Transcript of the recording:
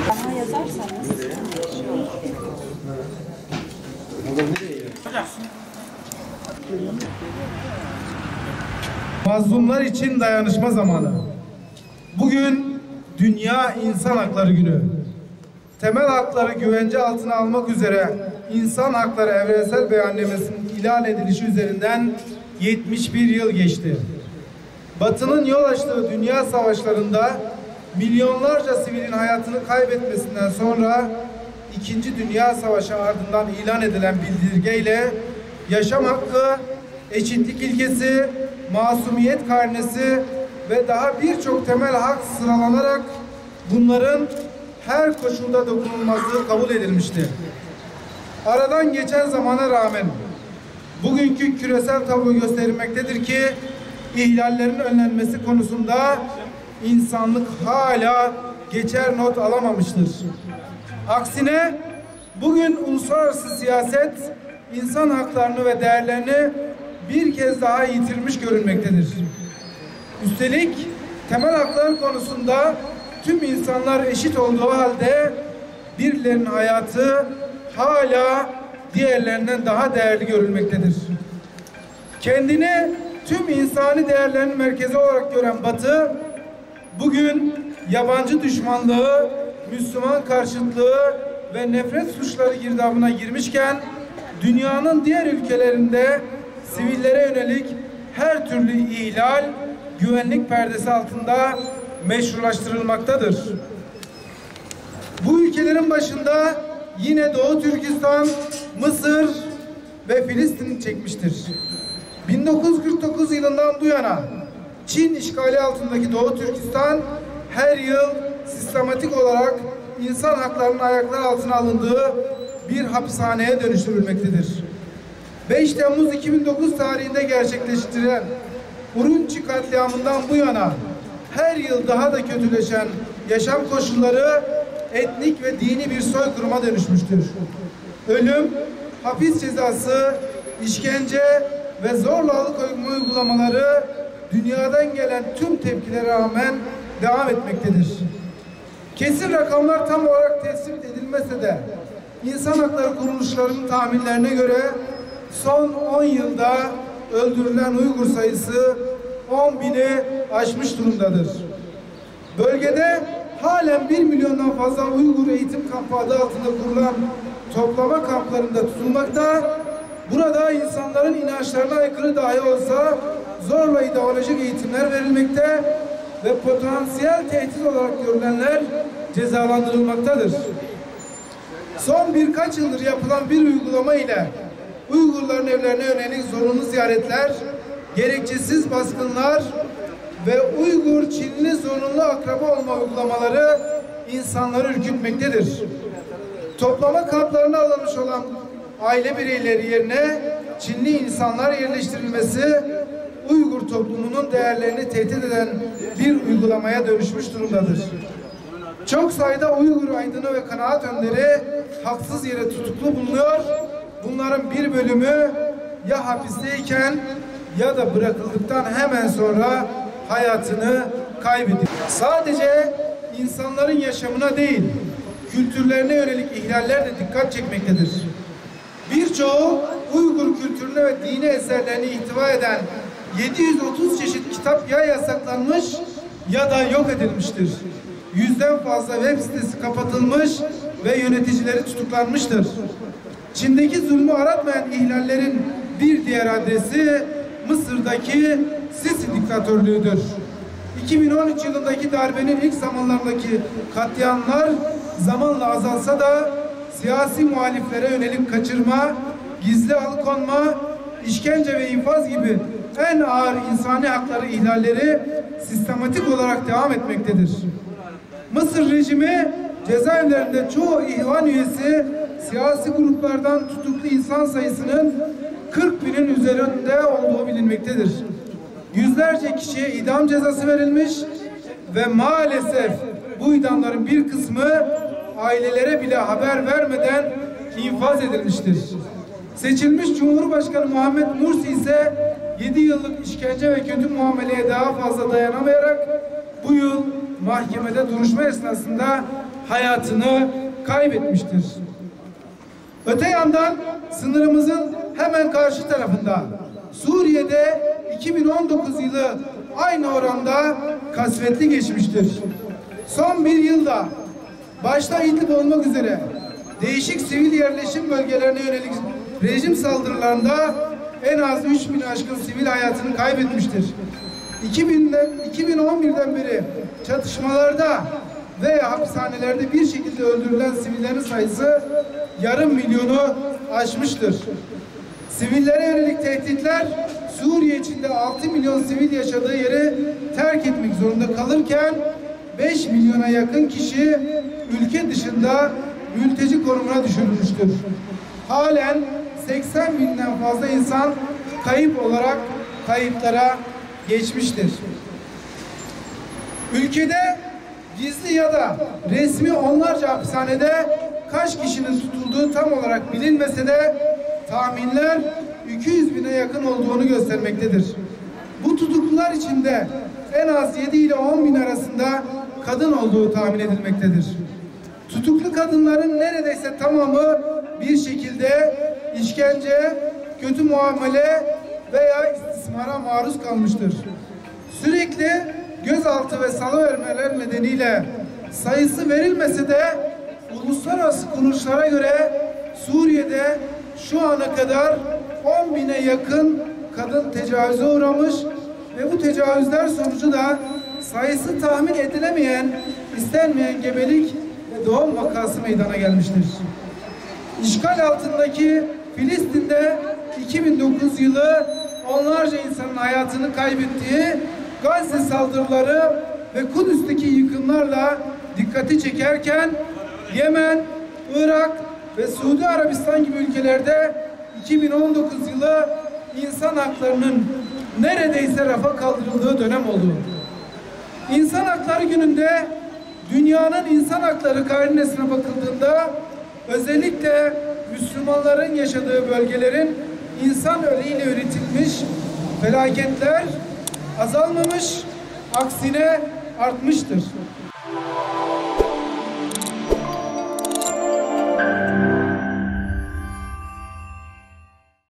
Bana yazarsanız. Mazlumlar için dayanışma zamanı. Bugün Dünya İnsan Hakları Günü. Temel hakları güvence altına almak üzere İnsan Hakları Evrensel Beyannamesi'nin ilan edilişi üzerinden 71 yıl geçti. Batı'nın yol açtığı dünya savaşlarında milyonlarca sivilin hayatını kaybetmesinden sonra İkinci Dünya Savaşı ardından ilan edilen bildirgeyle yaşam hakkı, eşitlik ilkesi, masumiyet karnesi ve daha birçok temel hak sıralanarak bunların her koşulda dokunulmazlığı kabul edilmişti. Aradan geçen zamana rağmen bugünkü küresel tablo göstermektedir ki ihlallerin önlenmesi konusunda insanlık hala geçer not alamamıştır. Aksine bugün uluslararası siyaset insan haklarını ve değerlerini bir kez daha yitirmiş görünmektedir. Üstelik temel haklar konusunda tüm insanlar eşit olduğu halde birilerinin hayatı hala diğerlerinden daha değerli görülmektedir. Kendini tüm insani değerlerin merkezi olarak gören Batı, bugün yabancı düşmanlığı, Müslüman karşıtlığı ve nefret suçları girdabına girmişken, dünyanın diğer ülkelerinde sivillere yönelik her türlü ihlal, güvenlik perdesi altında meşrulaştırılmaktadır. Bu ülkelerin başında yine Doğu Türkistan, Mısır ve Filistin çekmiştir. 1949 yılından bu yana Çin işgali altındaki Doğu Türkistan her yıl sistematik olarak insan haklarının ayaklar altına alındığı bir hapishaneye dönüştürülmektedir. 5 Temmuz 2009 tarihinde gerçekleştirilen Urumçi katliamından bu yana her yıl daha da kötüleşen yaşam koşulları etnik ve dini bir soykırıma dönüşmüştür. Ölüm, hapis cezası, işkence ve zorla alıkoyma uygulamaları dünyadan gelen tüm tepkilere rağmen devam etmektedir. Kesin rakamlar tam olarak tespit edilmese de insan hakları kuruluşlarının tahminlerine göre son 10 yılda öldürülen Uygur sayısı 10.000'i aşmış durumdadır. Bölgede halen 1 milyondan fazla Uygur eğitim kampı adı altında kurulan toplama kamplarında tutulmakta. Burada insanların inançlarına aykırı dahi olsa zorla ideolojik eğitimler verilmekte ve potansiyel tehdit olarak görülenler cezalandırılmaktadır. Son birkaç yıldır yapılan bir uygulama ile Uygurların evlerine yönelik zorunlu ziyaretler, gereksiz baskınlar ve Uygur Çinli zorunlu akraba olma uygulamaları insanları ürkütmektedir. Toplama kamplarına alınmış olan aile bireyleri yerine Çinli insanlar yerleştirilmesi Uygur toplumunun değerlerini tehdit eden bir uygulamaya dönüşmüş durumdadır. Çok sayıda Uygur aydını ve kanaat önderi haksız yere tutuklu bulunuyor. Bunların bir bölümü ya hapisteyken ya da bırakıldıktan hemen sonra hayatını kaybediyor. Sadece insanların yaşamına değil, kültürlerine yönelik ihlaller de dikkat çekmektedir. Birçoğu Uygur kültürüne ve dini eserlerini ihtiva eden 730 çeşit kitap ya yasaklanmış ya da yok edilmiştir. 100'den fazla web sitesi kapatılmış ve yöneticileri tutuklanmıştır. Çin'deki zulmü aratmayan ihlallerin bir diğer adresi Mısır'daki Sisi diktatörlüğüdür. 2013 yılındaki darbenin ilk zamanlarındaki katliamlar zamanla azalsa da siyasi muhaliflere yönelik kaçırma, gizli alıkonma, işkence ve infaz gibi en ağır insani hakları ihlalleri sistematik olarak devam etmektedir. Mısır rejimi cezaevlerinde çoğu ihvan üyesi siyasi gruplardan tutuklu insan sayısının 40.000'in üzerinde olduğu bilinmektedir. Yüzlerce kişiye idam cezası verilmiş ve maalesef bu idamların bir kısmı ailelere bile haber vermeden infaz edilmiştir. Seçilmiş Cumhurbaşkanı Muhammed Mursi ise 7 yıllık işkence ve kötü muameleye daha fazla dayanamayarak bu yıl mahkemede duruşma esnasında hayatını kaybetmiştir. Öte yandan sınırımızın hemen karşı tarafında Suriye'de 2019 yılı aynı oranda kasvetli geçmiştir. Son bir yılda başta İdlib olmak üzere değişik sivil yerleşim bölgelerine yönelik rejim saldırılarında en az 3000 aşkın sivil hayatını kaybetmiştir. 2011'den beri çatışmalarda veya hapishanelerde bir şekilde öldürülen sivillerin sayısı yarım milyonu aşmıştır. Sivillere yönelik tehditler Suriye içinde 6 milyon sivil yaşadığı yeri terk etmek zorunda kalırken 5 milyona yakın kişi ülke dışında mülteci konumuna düşürülmüştür. Halen 80 binden fazla insan kayıp olarak kayıplara geçmiştir. Ülkede gizli ya da resmi onlarca hapishanede kaç kişinin tutulduğu tam olarak bilinmese de tahminler 200 bine yakın olduğunu göstermektedir. Bu tutuklular içinde en az 7 ile 10 bin arasında kadın olduğu tahmin edilmektedir. Tutuklu kadınların neredeyse tamamı bir şekilde işkence, kötü muamele veya istismara maruz kalmıştır. Sürekli gözaltı ve salıvermeler nedeniyle sayısı verilmese de uluslararası kuruluşlara göre Suriye'de şu ana kadar 10 bine yakın kadın tecavüze uğramış ve bu tecavüzler sonucu da sayısı tahmin edilemeyen, istenmeyen gebelik ve doğum vakası meydana gelmiştir. İşgal altındaki Filistin'de 2009 yılı onlarca insanın hayatını kaybettiği Gazze saldırıları ve Kudüs'teki yıkımlarla dikkati çekerken Yemen, Irak ve Suudi Arabistan gibi ülkelerde 2019 yılı insan haklarının neredeyse rafa kaldırıldığı dönem oldu. İnsan Hakları Günü'nde dünyanın insan hakları karinesine bakıldığında özellikle Müslümanların yaşadığı bölgelerin insan eliyle üretilmiş felaketler azalmamış, aksine artmıştır.